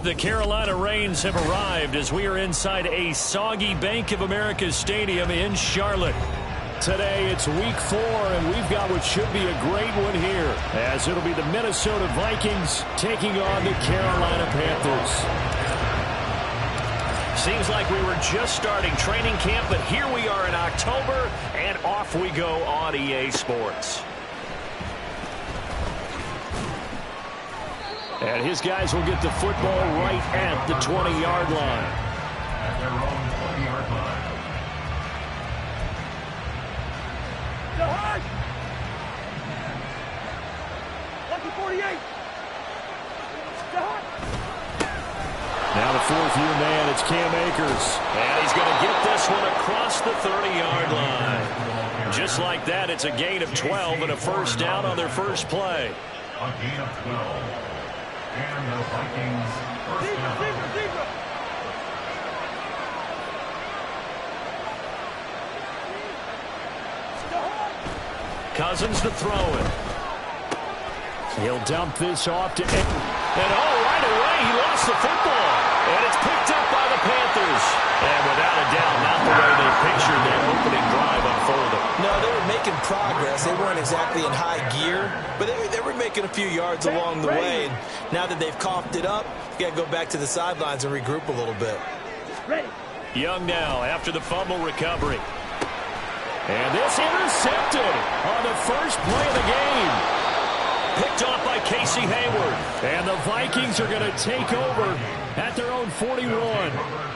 The Carolina Rains have arrived as we are inside a soggy Bank of America Stadium in Charlotte. Today it's week 4, and we've got what should be a great one here, as it'll be the Minnesota Vikings taking on the Carolina Panthers. Seems like we were just starting training camp, but here we are in October, and off we go on EA Sports. And his guys will get the football right at the 20-yard line. At their own 20-yard line. Lucky 48. Now the fourth-year man, it's Cam Akers. And he's going to get this one across the 30-yard line. Just like that, it's a gain of 12 and a first down on their first play. A gain of 12. And the Vikings first down. Cousins to throw it. He'll dump this off to... And right away, he lost the football. And it's picked up by the Panthers. And without a doubt, not the way they pictured their opening drive unfolding. No, they were making progress. They weren't exactly in high gear, but they were making a few yards along the way. And now that they've coughed it up, you got to go back to the sidelines and regroup a little bit. Young now after the fumble recovery. And this intercepted on the first play of the game. Picked off by Casey Hayward. And the Vikings are going to take over at their own 41.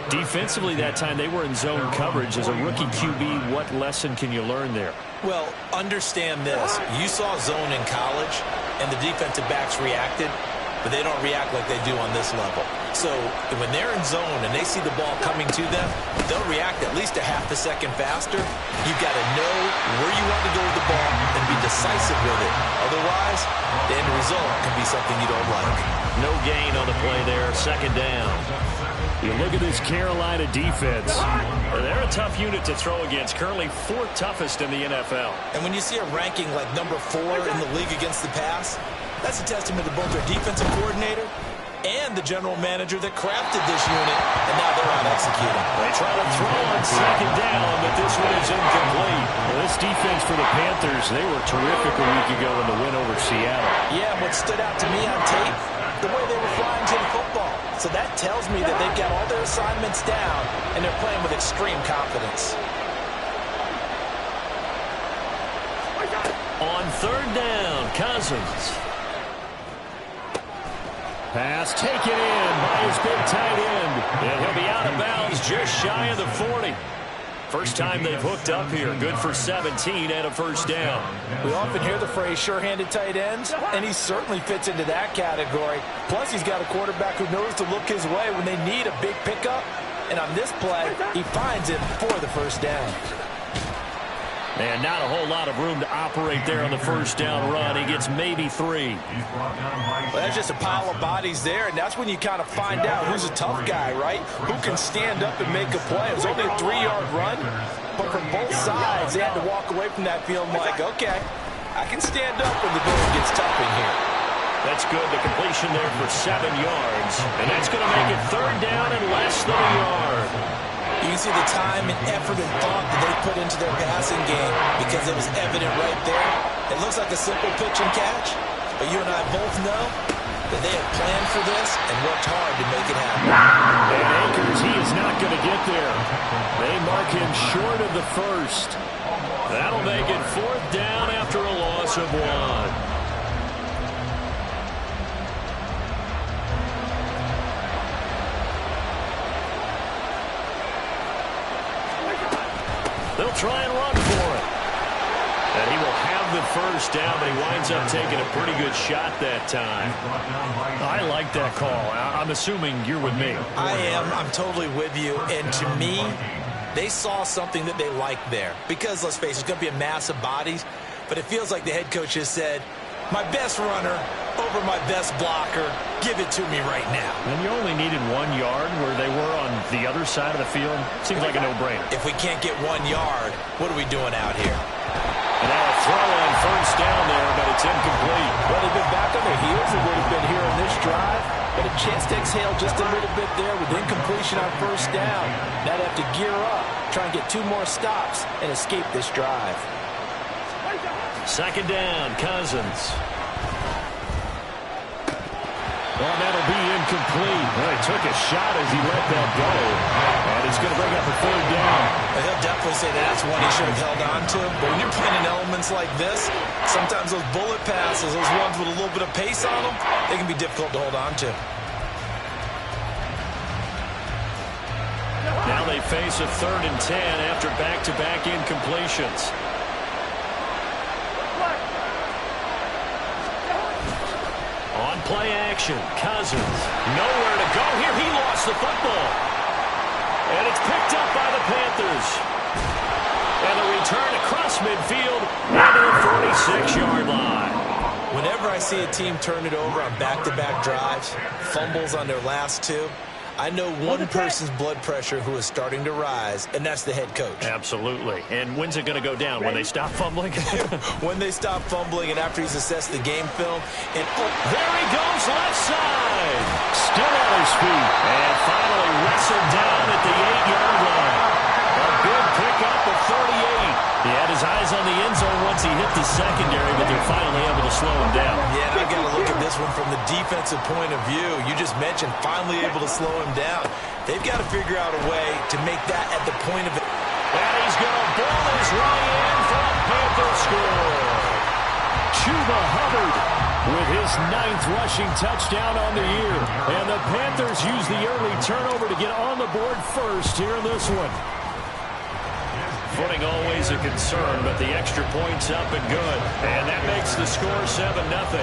Defensively that time, they were in zone coverage. As a rookie QB, what lesson can you learn there? Well, understand this. You saw zone in college, and the defensive backs reacted, but they don't react like they do on this level. So when they're in zone and they see the ball coming to them, they'll react at least a half a second faster. You've got to know where you want to go with the ball and be decisive with it. Otherwise, the end result can be something you don't like. No gain on the play there, second down. You look at this Carolina defense. They're a tough unit to throw against, currently 4th toughest in the NFL. And when you see a ranking like number 4 in the league against the pass, that's a testament to both their defensive coordinator and the general manager that crafted this unit, and now they're out executing. They try to throw on second down, but this one is incomplete. Well, this defense for the Panthers, they were terrific a week ago in the win over Seattle. Yeah, what stood out to me on tape, the way they were flying to the football. So that tells me that they've got all their assignments down, and they're playing with extreme confidence. On third down, Cousins. Pass taken in by his big tight end. And he'll be out of bounds just shy of the 40. First time they've hooked up here. Good for 17 and a first down. We often hear the phrase sure-handed tight ends, and he certainly fits into that category. Plus, he's got a quarterback who knows to look his way when they need a big pickup. And on this play, he finds it for the first down. And not a whole lot of room to operate there on the first down run. He gets maybe 3. Well, that's just a pile of bodies there, and that's when you kind of find out who's a tough guy, right? Who can stand up and make a play. It was only a 3-yard run, but from both sides, they had to walk away from that feeling like, okay, I can stand up when the going gets tough in here. That's good. The completion there for 7 yards. And that's going to make it third down and less than a yard. You can see the time and effort and thought that they put into their passing game because it was evident right there. It looks like a simple pitch and catch, but you and I both know that they had planned for this and worked hard to make it happen. And Akers, he is not going to get there. They mark him short of the first. That'll make it fourth down after a loss of 1. They'll try and run for it. And he will have the first down, but he winds up taking a pretty good shot that time. I like that call. I'm assuming you're with me. I am. I'm totally with you. And to me, they saw something that they liked there. Because, let's face it, it's going to be a mass of bodies. But it feels like the head coach has said, my best runner over my best blocker, give it to me right now. And you only needed 1 yard where they were on the other side of the field. Seems like a no-brainer. If we can't get 1 yard, what are we doing out here? And now a throw on first down there, but it's incomplete. Well, they've been back on their heels. It would have been here on this drive. But a chance to exhale just a little bit there with incompletion on first down. Now they have to gear up, try and get 2 more stops, and escape this drive. Second down, Cousins. Well, that'll be incomplete. Well, he took a shot as he let that go. And it's going to bring up a 3rd down. He'll definitely say that's one he should have held on to. But when you're playing in elements like this, sometimes those bullet passes, those ones with a little bit of pace on them, they can be difficult to hold on to. Now they face a 3rd and 10 after back-to-back incompletions. On play action, Cousins. Nowhere to go here. He lost the football. And it's picked up by the Panthers. And a return across midfield into the 46-yard line. Whenever I see a team turn it over on back-to-back drives, fumbles on their last 2, I know one person's blood pressure who is starting to rise, and that's the head coach. Absolutely. And when's it going to go down? When they stop fumbling? When they stop fumbling and after he's assessed the game film. And there he goes, left side. Still on his feet. And finally wrestled down at the 8-yard line. A good pickup of 38. He had his eyes on the end zone once he hit the secondary, but they're finally able to slow him down. Yeah, and I've got to look at this one from the defensive point of view. You just mentioned finally able to slow him down. They've got to figure out a way to make that at the point of it. And he's going to ball his way in for a Panther score. Chuba Hubbard with his 9th rushing touchdown on the year. And the Panthers use the early turnover to get on the board first here in this one. Footing always a concern, but the extra point's up and good. And that makes the score 7-0.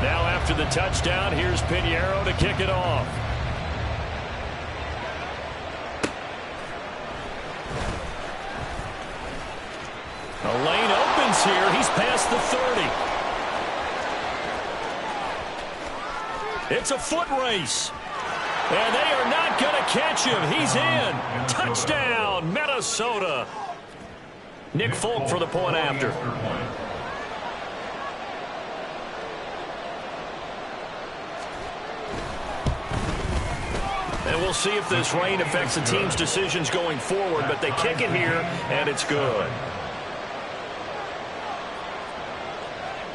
Now after the touchdown, here's Pinheiro to kick it off. The lane opens here. He's past the 30. It's a foot race. And they are not going to catch him. He's in. Touchdown, Minnesota. Nick Folk for the point after. And we'll see if this rain affects the team's decisions going forward, but they kick it here, and it's good.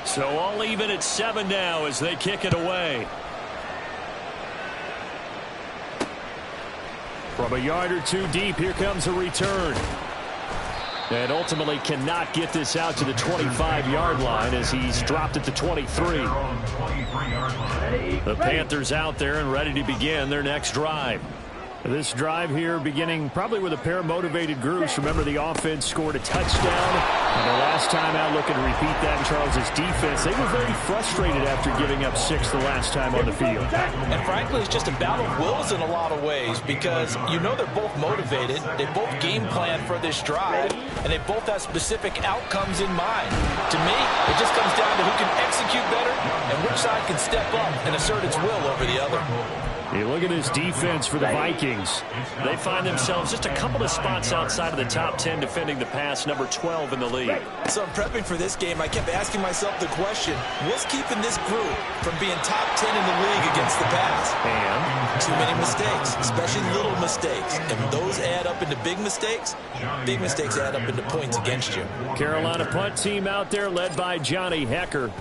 So all even at 7 now as they kick it away. From a yard or 2 deep, here comes a return. And ultimately cannot get this out to the 25-yard line as he's dropped at the 23. The Panthers out there and ready to begin their next drive. This drive here beginning probably with a pair of motivated groups. Remember, the offense scored a touchdown. And the last time out, looking to repeat that in Charles's defense. They were very frustrated after giving up 6 the last time on the field. And frankly, it's just a battle of wills in a lot of ways because you know they're both motivated. They both game plan for this drive, and they both have specific outcomes in mind. To me, it just comes down to who can execute better and which side can step up and assert its will over the other. You look at this defense for the Vikings. They find themselves just a couple of spots outside of the top 10 defending the pass, number 12 in the league. So in prepping for this game, I kept asking myself the question, what's keeping this group from being top 10 in the league against the pass? And too many mistakes, especially little mistakes. And those add up into big mistakes. Big mistakes add up into points against you. Carolina punt team out there led by Johnny Hecker.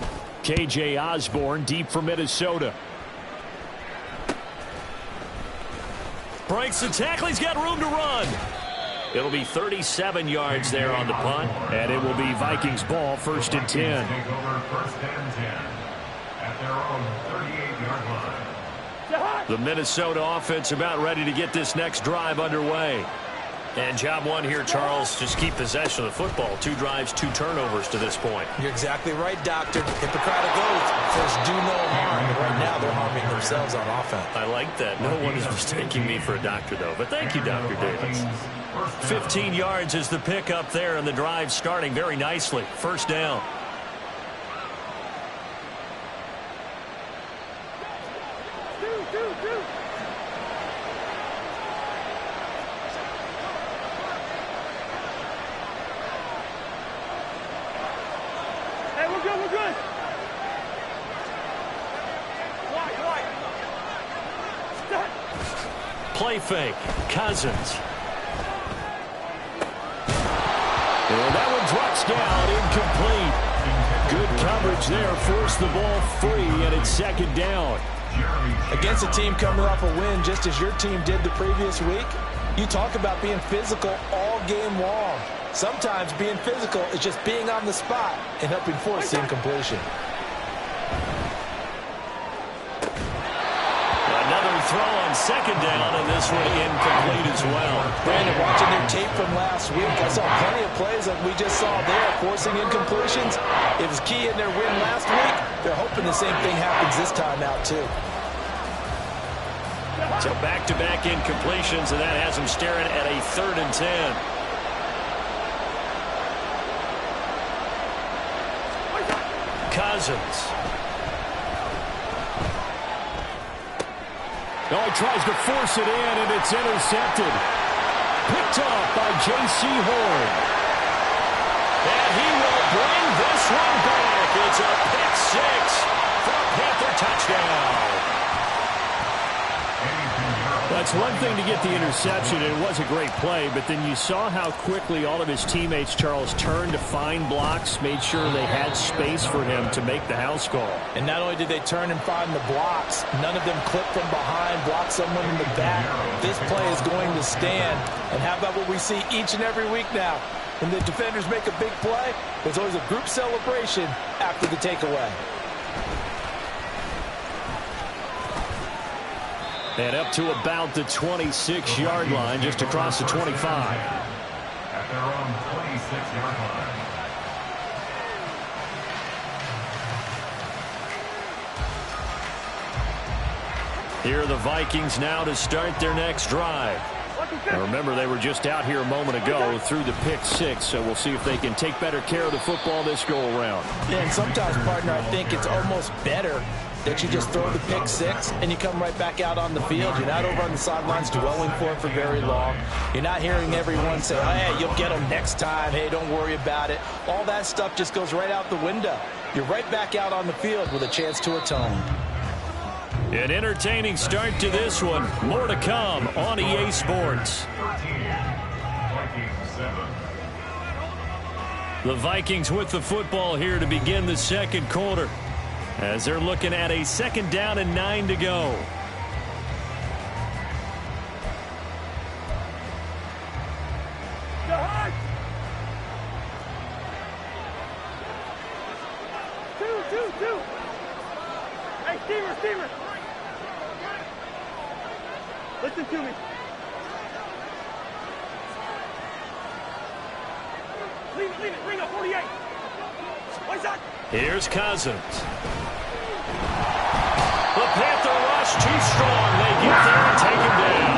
K.J. Osborne deep for Minnesota. Breaks the tackle. He's got room to run. It'll be 37 yards there on the punt, and it will be Vikings ball, 1st and 10. Take over 1st and 10 at their own 38-yard line. The Minnesota offense about ready to get this next drive underway. And job one here, Charles, just keep possession of the football. 2 drives, 2 turnovers to this point. You're exactly right, Doctor. Hippocratic oath. First, do no harm. But right now, they're harming themselves on offense. I like that. No one is mistaking me for a doctor, though. But thank you, Dr. Davis. 15 yards is the pickup there, and the drive starting very nicely. 1st down. play fake. Cousins. And that one drops down, incomplete. Good coverage there, forced the ball free, and it's second down. Against a team coming off a win just as your team did the previous week, you talk about being physical all game long. Sometimes being physical is just being on the spot and helping force the incompletion. Another throw on second down, and this one incomplete as well. Brandon, watching their tape from last week, I saw plenty of plays like we just saw there, forcing incompletions. It was key in their win last week. They're hoping the same thing happens this time out, too. So back-to-back incompletions, and that has them staring at a 3rd and 10. Cousins. Oh, he tries to force it in, and it's intercepted. Picked off by J.C. Horn. And he will bring this one back. It's a pick six for a Panther touchdown. That's one thing to get the interception, and it was a great play, but then you saw how quickly all of his teammates, Charles, turned to find blocks, made sure they had space for him to make the house call. And not only did they turn and find the blocks, none of them clipped from behind, blocked someone in the back. This play is going to stand. And how about what we see each and every week now? When the defenders make a big play, there's always a group celebration after the takeaway. And up to about the 26-yard line, just across the 25. At their own 26-yard line. Here are the Vikings now to start their next drive. Now remember, they were just out here a moment ago through the pick six, so we'll see if they can take better care of the football this go-around. Yeah, and sometimes, partner, I think it's almost better that you just throw the pick six and you come right back out on the field. You're not over on the sidelines dwelling for it for very long. You're not hearing everyone say, hey, you'll get them next time. Hey, don't worry about it. All that stuff just goes right out the window. You're right back out on the field with a chance to atone. An entertaining start to this one. More to come on EA Sports. 13, Vikings 7. The Vikings with the football here to begin the second quarter, as they're looking at a 2nd down and 9 to go. Two. Hey, Steamer. Listen to me. Leave it. Bring up 48. What's that? Here's Cousins. The Panther rush too strong. They get there and take him down.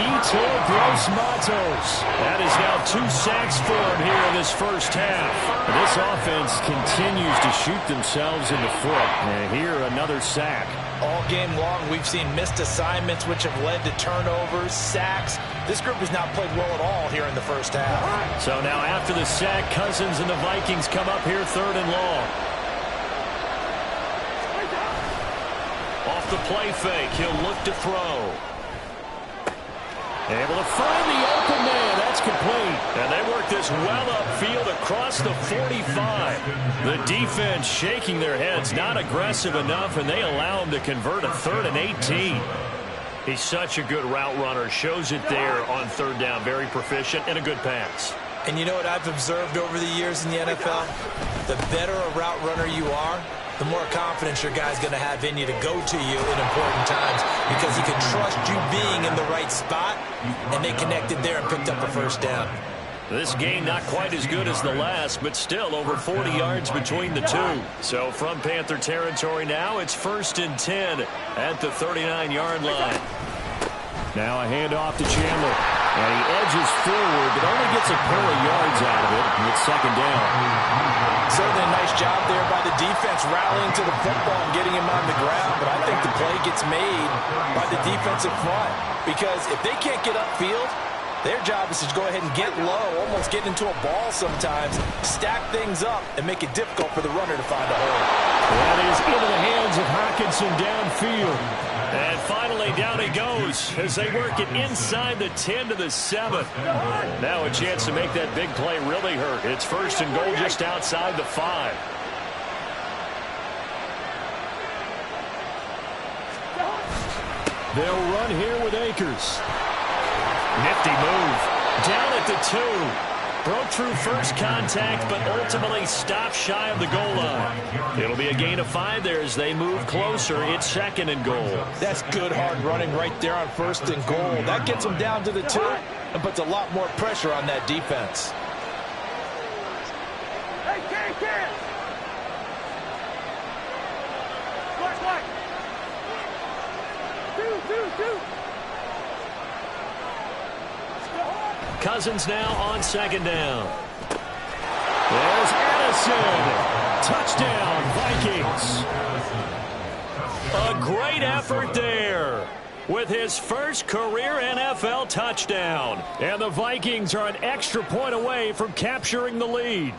Yetur Gross-Matos. That is now 2 sacks for him here in this first half. And this offense continues to shoot themselves in the foot. And here, another sack. All game long, we've seen missed assignments, which have led to turnovers, sacks. This group has not played well at all here in the first half. So now after the sack, Cousins and the Vikings come up here 3rd and long. Off the play fake, he'll look to throw. Able to find the open man. That's complete. And they work this well upfield across the 45. The defense shaking their heads, not aggressive enough, and they allow him to convert a 3rd and 18. He's such a good route runner. Shows it there on 3rd down. Very proficient and a good pass. And you know what I've observed over the years in the NFL? The better a route runner you are, the more confidence your guy's going to have in you to go to you in important times, because he can trust you being in the right spot, and they connected there and picked up a 1st down. This game not quite as good as the last, but still over 40 yards between the two. So from Panther territory now, it's 1st and 10 at the 39-yard line. Now a handoff to Chandler. And he edges forward, but only gets a pair of yards out of it. And it's 2nd down. Certainly a nice job there by the defense, rallying to the football and getting him on the ground. But I think the play gets made by the defensive front. Because if they can't get upfield, Their job is to go ahead and get low, almost get into a ball sometimes, stack things up, and make it difficult for the runner to find a hole. That is into the hands of Hockenson downfield. And finally, down he goes as they work it inside the 10 to the 7. Now a chance to make that big play really hurt. It's first and goal just outside the 5. They'll run here with Akers. Nifty move. Down at the 2. Broke through first contact, but ultimately stopped shy of the goal line. It'll be a gain of 5 there as they move closer. It's second and goal. That's good hard running right there on first and goal. That gets them down to the 2 and puts a lot more pressure on that defense. Hey, Ken! Flashlight! Two! Cousins now on second down. There's Addison. Touchdown, Vikings. A great effort there with his first career NFL touchdown. And the Vikings are an extra point away from capturing the lead.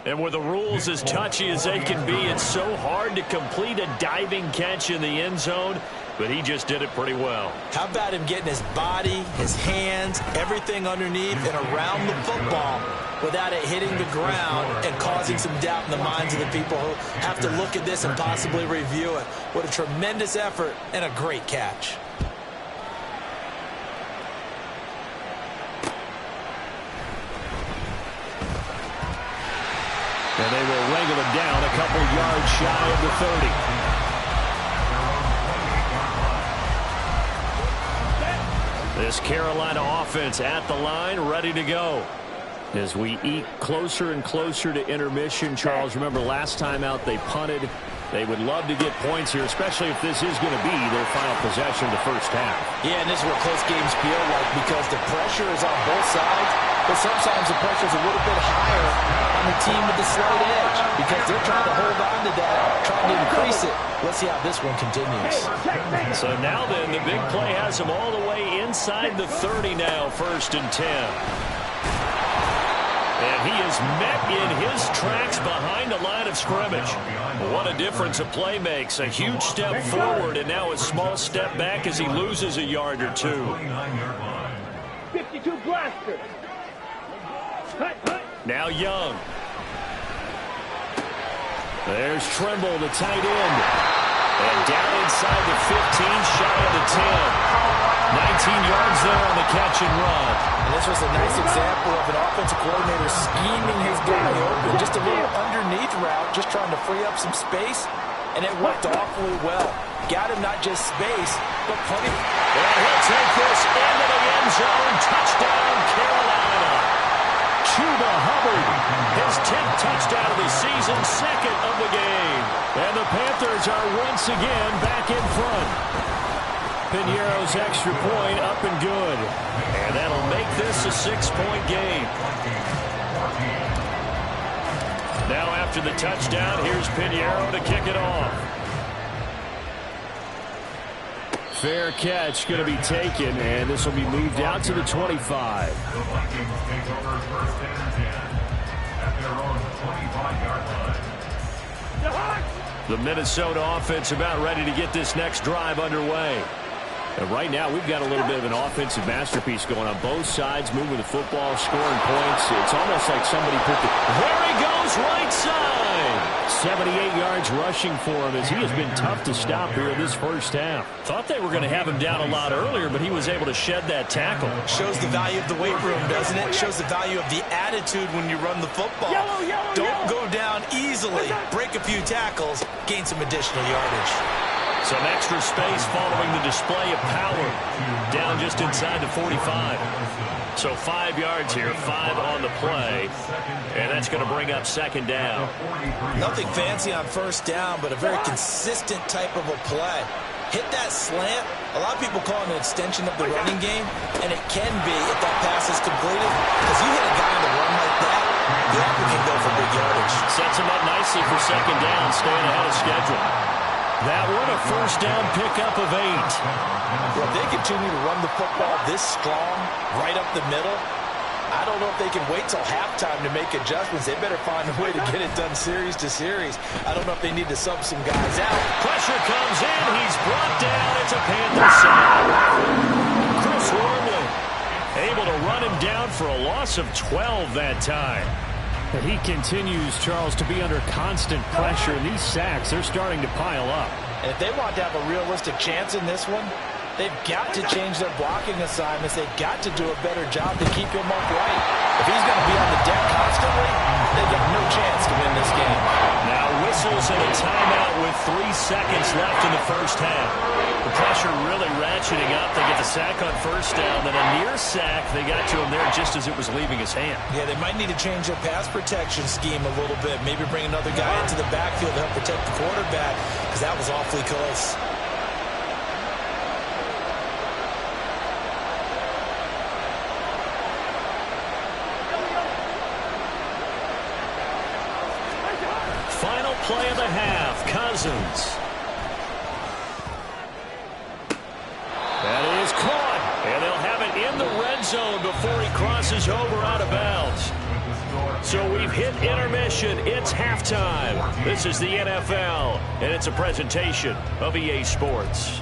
And with the rules as touchy as they can be, it's so hard to complete a diving catch in the end zone, but he just did it pretty well. How about him getting his body, his hands, everything underneath and around the football without it hitting the ground and causing some doubt in the minds of the people who have to look at this and possibly review it. What a tremendous effort and a great catch. And they will wrangle him down a couple yards shy of the 30. This Carolina offense at the line, ready to go. As we eke closer and closer to intermission, Charles, remember last time out they punted. They would love to get points here, especially if this is going to be their final possession of the first half. Yeah, and this is what close games feel like because the pressure is on both sides, but sometimes the pressure is a little bit higher on the team with the slight edge because they're trying to hold on to that, trying to increase it. Let's see how this one continues. So now then, the big play has them all the way inside the 30 now, first and 10. And he is met in his tracks behind the line of scrimmage. What a difference a play makes. A huge step forward and now a small step back as he loses a yard or two. 52 blaster. Now Young. There's Trimble, the tight end. And down inside the 15, shy of the 10. 19 yards there on the catch and run. And this was a nice example of an offensive coordinator scheming his guy open. Just a little underneath route, just trying to free up some space, and it worked awfully well. Got him not just space, but plenty. And he'll take this into the end zone. Touchdown, Carolina. Chuba Hubbard, his 10th touchdown of the season, second of the game. And the Panthers are once again back in front. Piñeiro's extra point up and good. And that'll make this a 6-point game. Now after the touchdown, here's Piñeiro to kick it off. Fair catch going to be taken, and this will be moved out to the 25. The Vikings take over first and 10 at their own 25-yard line. The Minnesota offense about ready to get this next drive underway. And right now, we've got a little bit of an offensive masterpiece going on both sides, moving the football, scoring points. It's almost like somebody put the... There he goes, right side! 78 yards rushing for him as he has been tough to stop here in this first half. Thought they were going to have him down a lot earlier, but he was able to shed that tackle. Shows the value of the weight room, doesn't it? Shows the value of the attitude when you run the football. Don't go down easily. Break a few tackles. Gain some additional yardage. Some extra space following the display of power. Down just inside the 45. So 5 yards here, 5 on the play. And that's going to bring up second down. Nothing fancy on first down, but a very consistent type of a play. Hit that slant. A lot of people call it an extension of the running game, and it can be if that pass is completed. Because you hit a guy on the run like that, the offer can go for big yardage. Sets him up nicely for second down, staying ahead of schedule. That one a first down pickup of 8. Well, if they continue to run the football this strong, right up the middle, I don't know if they can wait till halftime to make adjustments. They better find a way to get it done series to series. I don't know if they need to sub some guys out. Pressure comes in. He's brought down. It's a Panther sack. Chris Wormley able to run him down for a loss of 12 that time. But he continues, Charles, to be under constant pressure. And these sacks, they're starting to pile up. And if they want to have a realistic chance in this one, they've got to change their blocking assignments. They've got to do a better job to keep him upright. If he's going to be on the deck constantly, they've got no chance to win this game. Now whistles and a timeout with 3 seconds left in the first half. The pressure really ratcheting up. They get the sack on first down, then a near sack. They got to him there just as it was leaving his hand. Yeah, they might need to change their pass protection scheme a little bit. Maybe bring another guy into the backfield to help protect the quarterback, because that was awfully close. Final play of the half, Cousins. That is caught, and they'll have it in the red zone before he crosses over out of bounds. So we've hit intermission. It's halftime. This is the NFL, and it's a presentation of EA Sports.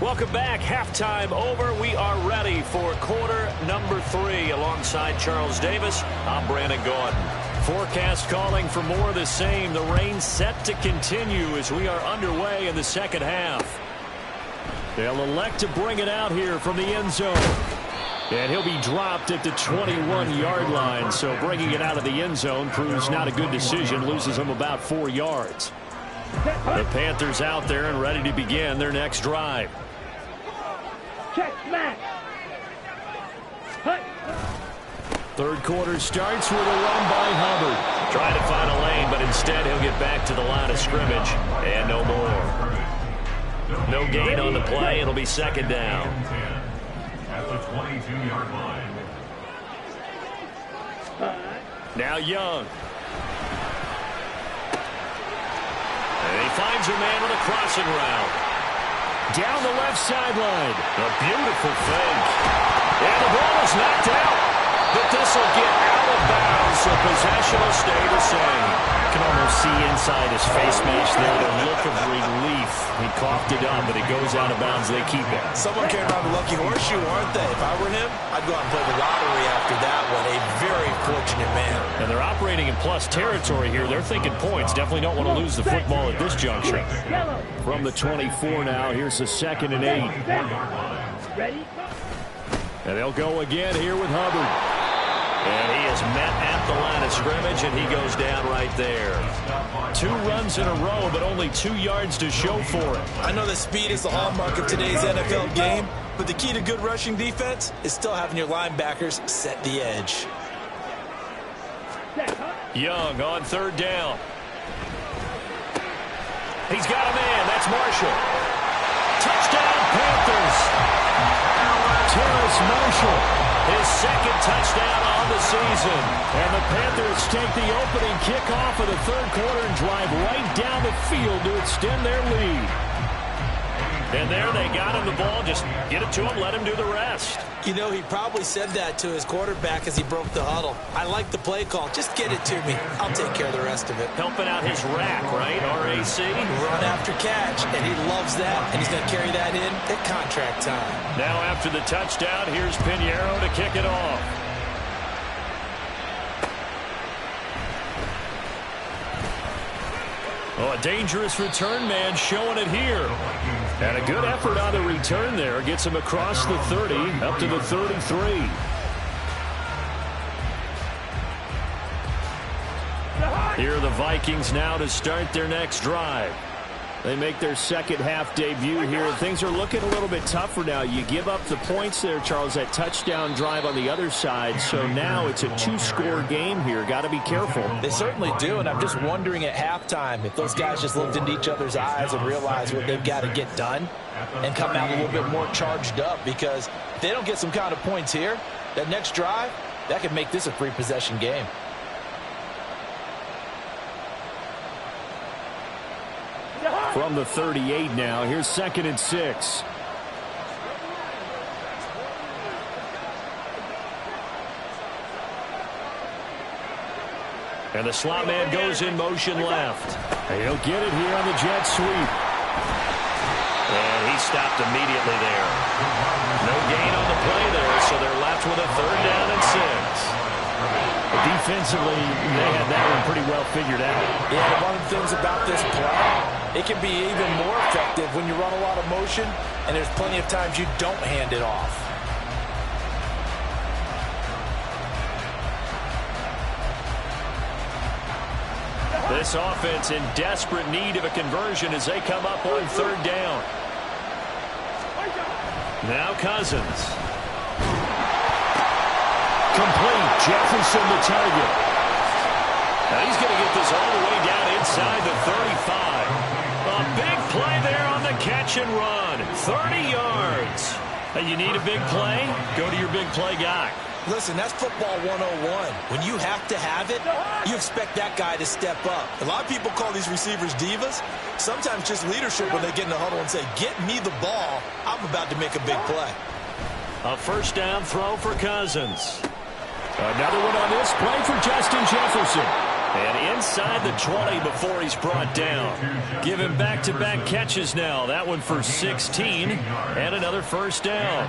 Welcome back. Halftime over. We are ready for quarter number 3. Alongside Charles Davis, I'm Brandon Gordon. Forecast calling for more of the same. The rain set to continue as we are underway in the second half. They'll elect to bring it out here from the end zone. And he'll be dropped at the 21-yard line. So bringing it out of the end zone proves not a good decision. Loses him about 4 yards. The Panthers out there and ready to begin their next drive. Check, smack. Hut. Third quarter starts with a run by Hubbard. Trying to find a lane, but instead he'll get back to the line of scrimmage. And no more. No gain on the play. It'll be second down. At the 22-yard line. Now Young. And he finds a man with a crossing route. Down the left sideline. A beautiful fake. And the ball is knocked out. But this will get out of bounds, so possession will stay the same. You can almost see inside his face mask there the look of relief. He coughed it up, but it goes out of bounds. They keep it. Someone carrying around the lucky horseshoe, aren't they? If I were him, I'd go out and play the lottery after that one. A very fortunate man. And they're operating in plus territory here. They're thinking points. Definitely don't want to lose the football at this juncture. From the 24 now, here's the 2nd and 8. Ready? And they'll go again here with Hubbard. And he is met at the line of scrimmage, and he goes down right there. 2 runs in a row, but only 2 yards to show for it. I know that speed is the hallmark of today's NFL game, but the key to good rushing defense is still having your linebackers set the edge. Young on 3rd down. He's got a man. That's Marshall. Touchdown, Panthers. Terrace Marshall. His 2nd touchdown on the season. And the Panthers take the opening kickoff of the 3rd quarter and drive right down the field to extend their lead. And there they got him the ball. Just get it to him, let him do the rest. You know, he probably said that to his quarterback as he broke the huddle. I like the play call. Just get it to me. I'll take care of the rest of it. Helping out his rack, right? RAC. Run after catch, and he loves that, and he's going to carry that in at contract time. Now after the touchdown, here's Pinheiro to kick it off. Oh, a dangerous return man showing it here. And a good effort on the return there. Gets him across the 30, up to the 33. Here are the Vikings now to start their next drive. They make their second half debut here. Things are looking a little bit tougher now. You give up the points there, Charles, that touchdown drive on the other side. So now it's a 2-score game here. Got to be careful. They certainly do, and I'm just wondering at halftime if those guys just looked into each other's eyes and realized what they've got to get done and come out a little bit more charged up, because if they don't get some kind of points here, that next drive, that could make this a 3-possession game. From the 38 now, here's 2nd and 6. And the slot man goes in motion left. He'll get it here on the jet sweep. And he stopped immediately there. No gain on the play there, so they're left with a 3rd down and 6. Defensively, they had that one pretty well figured out. Yeah, one of the things about this play, it can be even more effective when you run a lot of motion, and there's plenty of times you don't hand it off. This offense in desperate need of a conversion as they come up on 3rd down. Now Cousins. Complete. Jefferson the target. Now he's going to get this all the way down inside the 35. A big play there on the catch and run. 30 yards. And you need a big play? Go to your big play guy. Listen, that's football 101. When you have to have it, you expect that guy to step up. A lot of people call these receivers divas. Sometimes just leadership when they get in the huddle and say, get me the ball. I'm about to make a big play. A 1st down throw for Cousins. Another one on this play for Justin Jefferson. And inside the 20 before he's brought down. Give him back-to-back catches now. That one for 16 and another 1st down.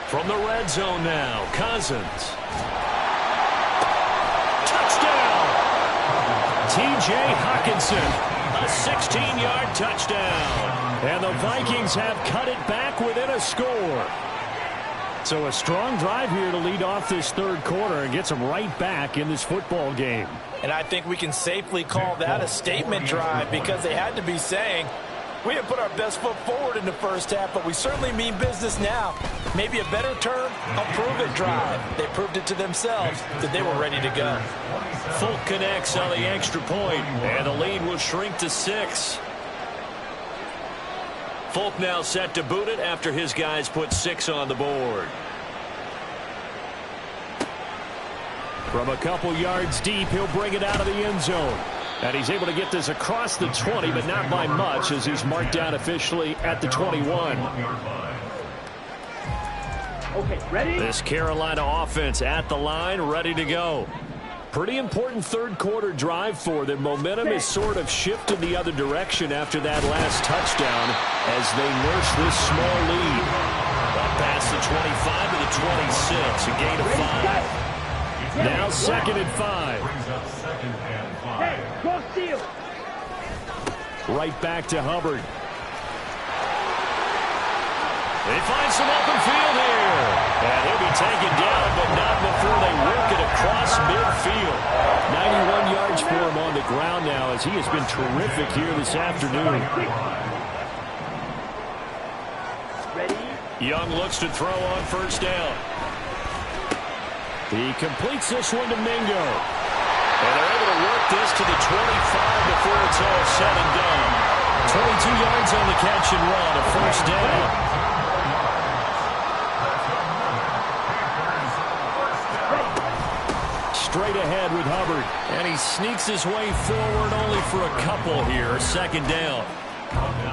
From the red zone now, Cousins. Touchdown! T.J. Hockenson. A 16-yard touchdown. And the Vikings have cut it back within a score. So a strong drive here to lead off this 3rd quarter and gets them right back in this football game. And I think we can safely call that a statement drive, because they had to be saying, we didn't put our best foot forward in the 1st half, but we certainly mean business now. Maybe a better term, a prove-it drive. They proved it to themselves that they were ready to go. Folk connects on the extra point, and the lead will shrink to 6. Folk now set to boot it after his guys put 6 on the board. From a couple yards deep, he'll bring it out of the end zone. And he's able to get this across the 20, but not by much, as he's marked down officially at the 21. Okay, ready? This Carolina offense at the line, ready to go. Pretty important 3rd quarter drive for them. Momentum is sort of shifted the other direction after that last touchdown as they nurse this small lead. Up past the 25 to the 26, a gain of 5. Now 2nd and 5. Hey, go steal. Right back to Hubbard. They find some open field here. And he'll be taken down, but not before they work it across midfield. 91 yards for him on the ground now, as he has been terrific here this afternoon. Young looks to throw on 1st down. He completes this one to Mingo. And they're able to work this to the 25 before it's all said and done. 22 yards on the catch and run, a 1st down. Straight ahead with Hubbard. And he sneaks his way forward only for a couple here. 2nd down.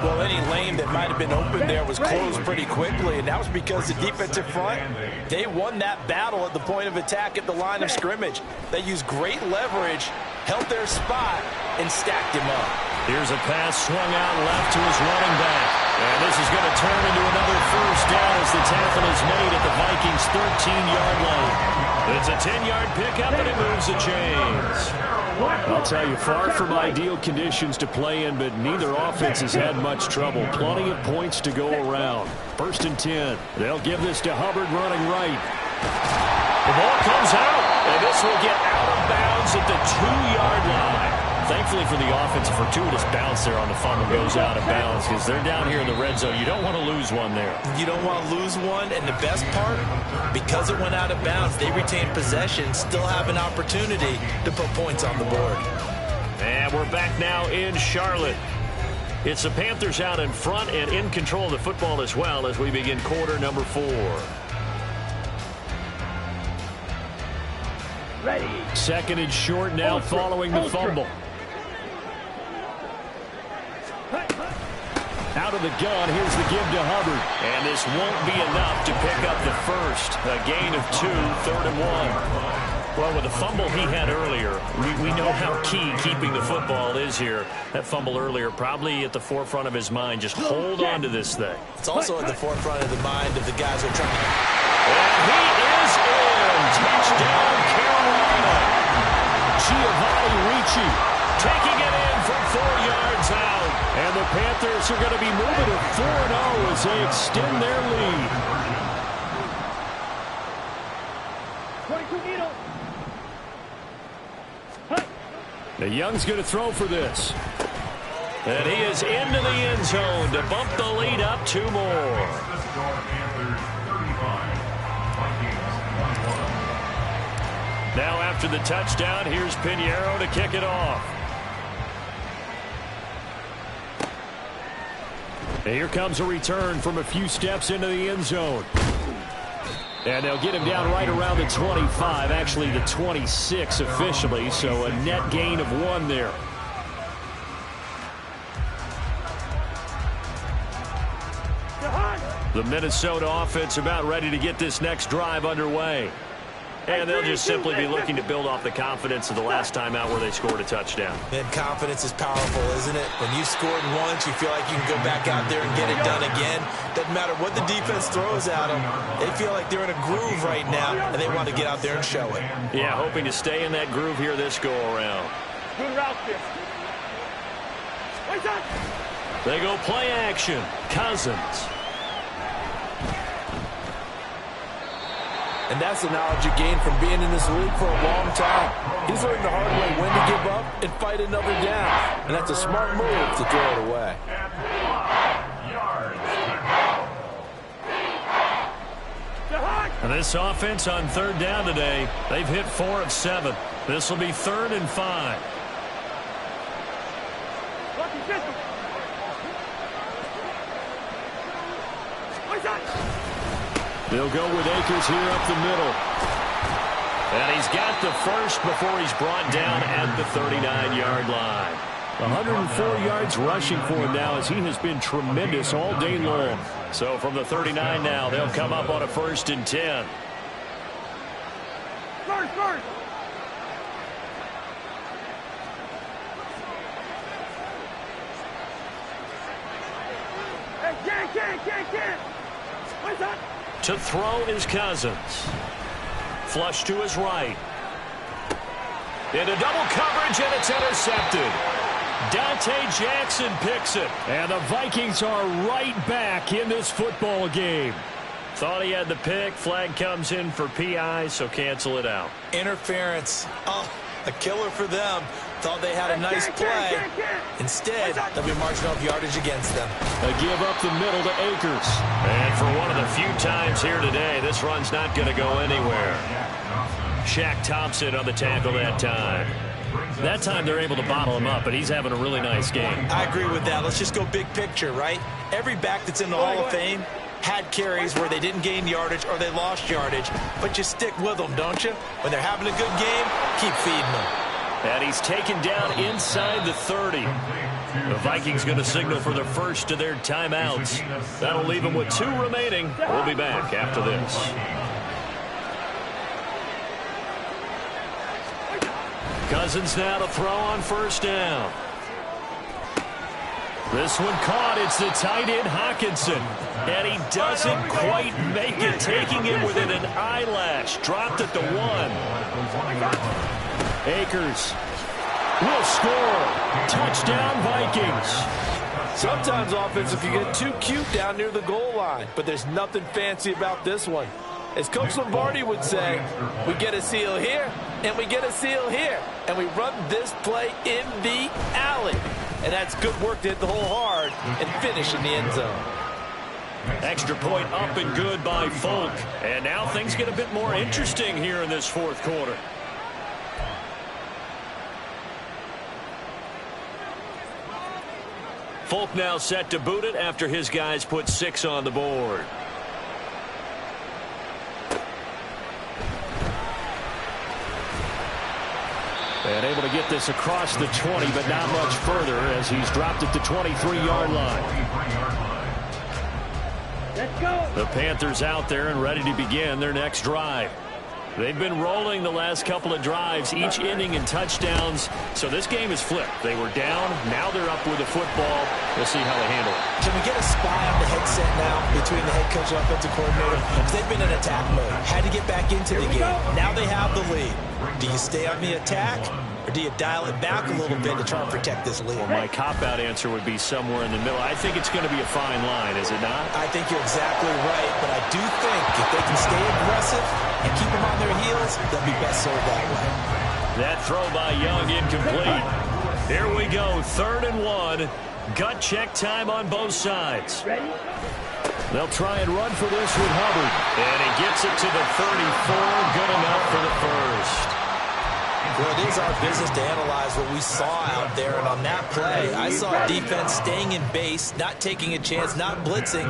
Well, any lane that might have been open there was closed pretty quickly, and that was because the defensive front, they won that battle at the point of attack at the line of scrimmage. They used great leverage, held their spot, and stacked him up. Here's a pass swung out left to his running back. And this is going to turn into another 1st down as the tackle is made at the Vikings' 13-yard line. It's a 10-yard pickup, and it moves the chains. I'll tell you, far from ideal conditions to play in, but neither offense has had much trouble. Plenty of points to go around. 1st and 10. They'll give this to Hubbard running right. The ball comes out. And this will get out of bounds at the 2-yard line. Thankfully for the offense, a fortuitous bounce there on the fumble goes out of bounds because they're down here in the red zone. You don't want to lose one there. You don't want to lose one, and the best part, because it went out of bounds, they retain possession, still have an opportunity to put points on the board. And we're back now in Charlotte. It's the Panthers out in front and in control of the football as well as we begin quarter number 4. Ready. Second and short now following the fumble. Out of the gun, here's the give to Hubbard. And this won't be enough to pick up the first. A gain of 2, 3rd and 1. Well, with the fumble he had earlier, we know how key keeping the football is here. That fumble earlier probably at the forefront of his mind. Just hold on to this thing. It's also at the forefront of the mind of the guys who are trying to... And he is in. Touchdown, Carolina. Giovanni Ricci taking it in from 4 yards out. And the Panthers are going to be moving to 4-0 as they extend their lead. 22 needle. The Young's going to throw for this. And he is into the end zone to bump the lead up 2 more. Now after the touchdown, here's Pinheiro to kick it off. And here comes a return from a few steps into the end zone. And they'll get him down right around the 25, actually the 26 officially, so a net gain of 1 there. The Minnesota offense about ready to get this next drive underway. And they'll just simply be looking to build off the confidence of the last time out where they scored a touchdown. And confidence is powerful, isn't it? When you scored once, you feel like you can go back out there and get it done again. Doesn't matter what the defense throws at them. They feel like they're in a groove right now, and they want to get out there and show it. Yeah, hoping to stay in that groove here this go-around. Good route there. They go play action. Cousins. And that's the knowledge you gain from being in this league for a long time. He's learned the hard way when to give up and fight another down. And that's a smart move to throw it away. And this offense on 3rd down today, they've hit 4 of 7. This will be 3rd and 5. They'll go with Akers here up the middle. And he's got the first before he's brought down at the 39-yard line. 104 yards rushing for him now as he has been tremendous all day long. So from the 39 now, they'll come up on a 1st and 10. First. Hey, can't. What's that? To throw is Cousins. Flush to his right. Into double coverage, and it's intercepted. Dante Jackson picks it. And the Vikings are right back in this football game. Thought he had the pick. Flag comes in for PI, so cancel it out. Interference. Oh, a killer for them. Thought they had a nice play. Instead, they'll be marching off yardage against them. A give up the middle to Akers. And for one of the few times here today, this run's not going to go anywhere. Shaq Thompson on the tackle that time. That time they're able to bottle him up, but he's having a really nice game. I agree with that. Let's just go big picture, right? Every back that's in the Hall of Fame had carries where they didn't gain yardage or they lost yardage, but you stick with them, don't you? When they're having a good game, keep feeding them. And he's taken down inside the 30. The Vikings going to signal for the first of their timeouts. That'll leave them with 2 remaining. We'll be back after this. Cousins now to throw on 1st down. This one caught. It's the tight end Hawkinson. And he doesn't quite make it, taking it within an eyelash. Dropped at the 1. Akers will score. Touchdown, Vikings. Sometimes offense, if you get too cute down near the goal line, but there's nothing fancy about this one. As Coach Lombardi would say, we get a seal here, and we get a seal here. And we run this play in the alley. And that's good work to hit the hole hard and finish in the end zone. Extra point up and good by Folk. And now things get a bit more interesting here in this fourth quarter. Folk now set to boot it after his guys put 6 on the board. And able to get this across the 20, but not much further as he's dropped it to 23-yard line. Let's go. The Panthers out there and ready to begin their next drive. They've been rolling the last couple of drives, each ending in touchdowns. So this game is flipped. They were down. Now they're up with the football. We'll see how they handle it. Can we get a spy on the headset now between the head coach and offensive coordinator? Because they've been in attack mode. Had to get back into the game. Now they have the lead. Do you stay on the attack, or do you dial it back a little bit to try and protect this lead? Well, my cop-out answer would be somewhere in the middle. I think it's going to be a fine line, is it not? I think you're exactly right, but I do think if they can stay aggressive and keep them on their heels, they'll be best served that way. That throw by Young incomplete. Here we go, 3rd and 1. Gut check time on both sides. Ready? They'll try and run for this with Hubbard. And he gets it to the 34. Good enough for the first. Well, it is our business to analyze what we saw out there, and on that play, I saw defense staying in base, not taking a chance, not blitzing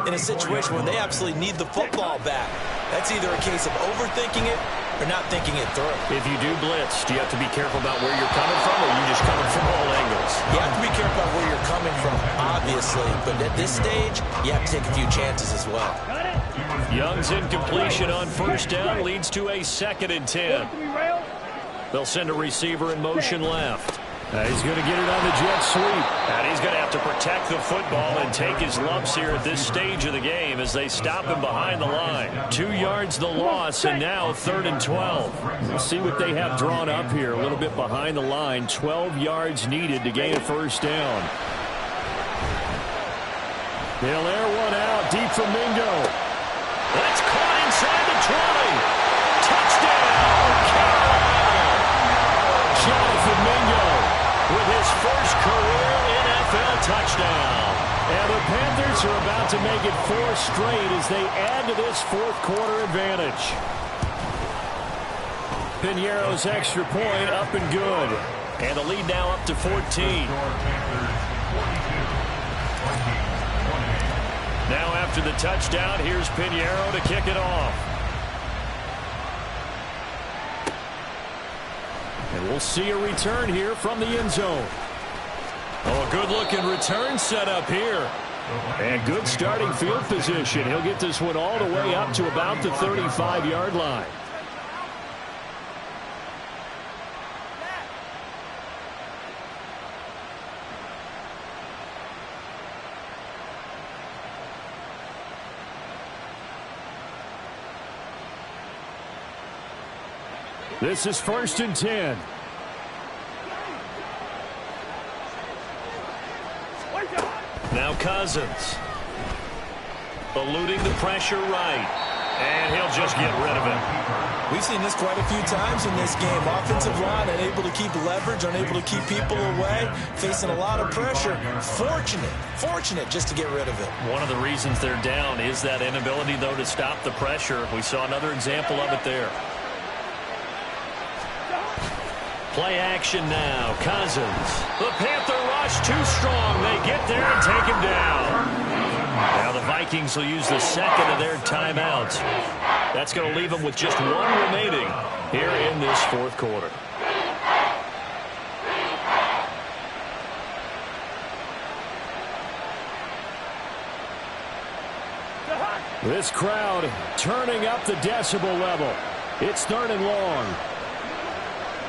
in a situation where they absolutely need the football back. That's either a case of overthinking it or not thinking it through. If you do blitz, do you have to be careful about where you're coming from, or are you just coming from all angles? You have to be careful about where you're coming from, obviously, but at this stage, you have to take a few chances as well. Young's incompletion on 1st down leads to a 2nd and 10. They'll send a receiver in motion left. He's going to get it on the jet sweep. And he's going to have to protect the football and take his lumps here at this stage of the game as they stop him behind the line. 2 yards the loss, and now 3rd and 12. We'll see what they have drawn up here. A little bit behind the line. 12 yards needed to gain a 1st down. They'll air one out deep from Mingo. That's caught inside the 20. Touchdown, Jonathan Mingo with his first career NFL touchdown. And the Panthers are about to make it 4 straight as they add to this 4th quarter advantage. Piñeiro's extra point up and good. And the lead now up to 14. Now after the touchdown, here's Piñeiro to kick it off. And we'll see a return here from the end zone. Oh, a good-looking return set up here. And good starting field position. He'll get this one all the way up to about the 35-yard line. This is 1st and 10. Now Cousins. Eluding the pressure right. And he'll just get rid of it. We've seen this quite a few times in this game. Offensive line unable to keep leverage, unable to keep people away, facing a lot of pressure. Fortunate just to get rid of it. One of the reasons they're down is that inability, though, to stop the pressure. We saw another example of it there. Play action now. Cousins. The Panther rush too strong. They get there and take him down. Now the Vikings will use the 2nd of their timeouts. That's going to leave them with just 1 remaining here in this 4th quarter. This crowd turning up the decibel level. It's 3rd and long.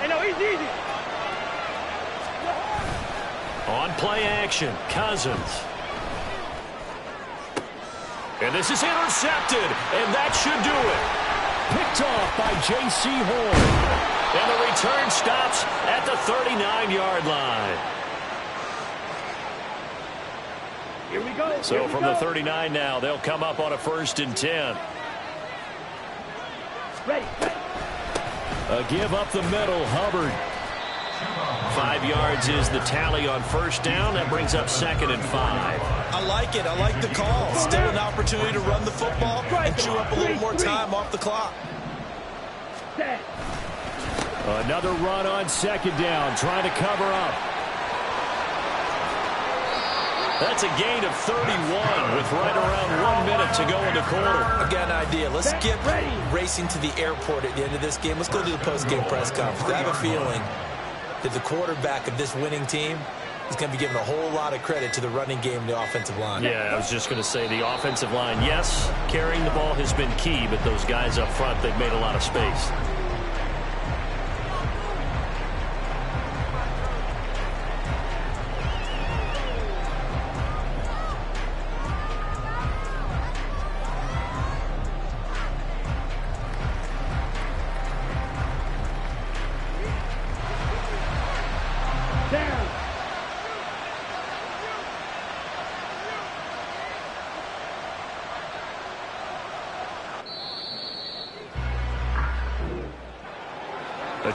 Hey, no, he's easy. On play action, Cousins. And this is intercepted, and that should do it. Picked off by J.C. Horn. And the return stops at the 39-yard line. Here we go. So from the 39 now, they'll come up on a 1st and 10. A give up the middle, Hubbard. 5 yards is the tally on first down. That brings up 2nd and 5. I like it. I like the call. Still an opportunity to run the football and chew up a little more time off the clock. Another run on 2nd down, trying to cover up. That's a gain of 31 with right around 1 minute to go in the quarter. I got an idea. Let's get racing to the airport at the end of this game. Let's go to the post-game press conference. I have a feeling that the quarterback of this winning team is going to be giving a whole lot of credit to the running game and the offensive line. Yeah, I was just going to say the offensive line, yes, carrying the ball has been key, but those guys up front, they've made a lot of space.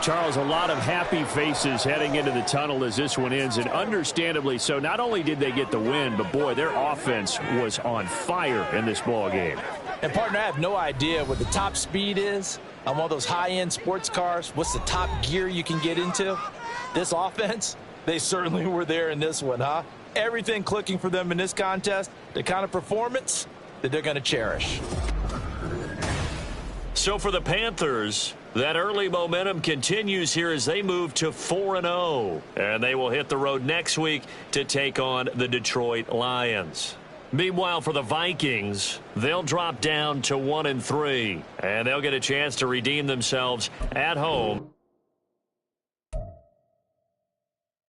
Charles, a lot of happy faces heading into the tunnel as this one ends, and understandably so. Not only did they get the win, but, boy, their offense was on fire in this ball game. And, partner, I have no idea what the top speed is on one of those high-end sports cars. What's the top gear you can get into? This offense, they certainly were there in this one, huh? Everything clicking for them in this contest, the kind of performance that they're going to cherish. So for the Panthers, that early momentum continues here as they move to 4-0. And they will hit the road next week to take on the Detroit Lions. Meanwhile, for the Vikings, they'll drop down to 1-3. And they'll get a chance to redeem themselves at home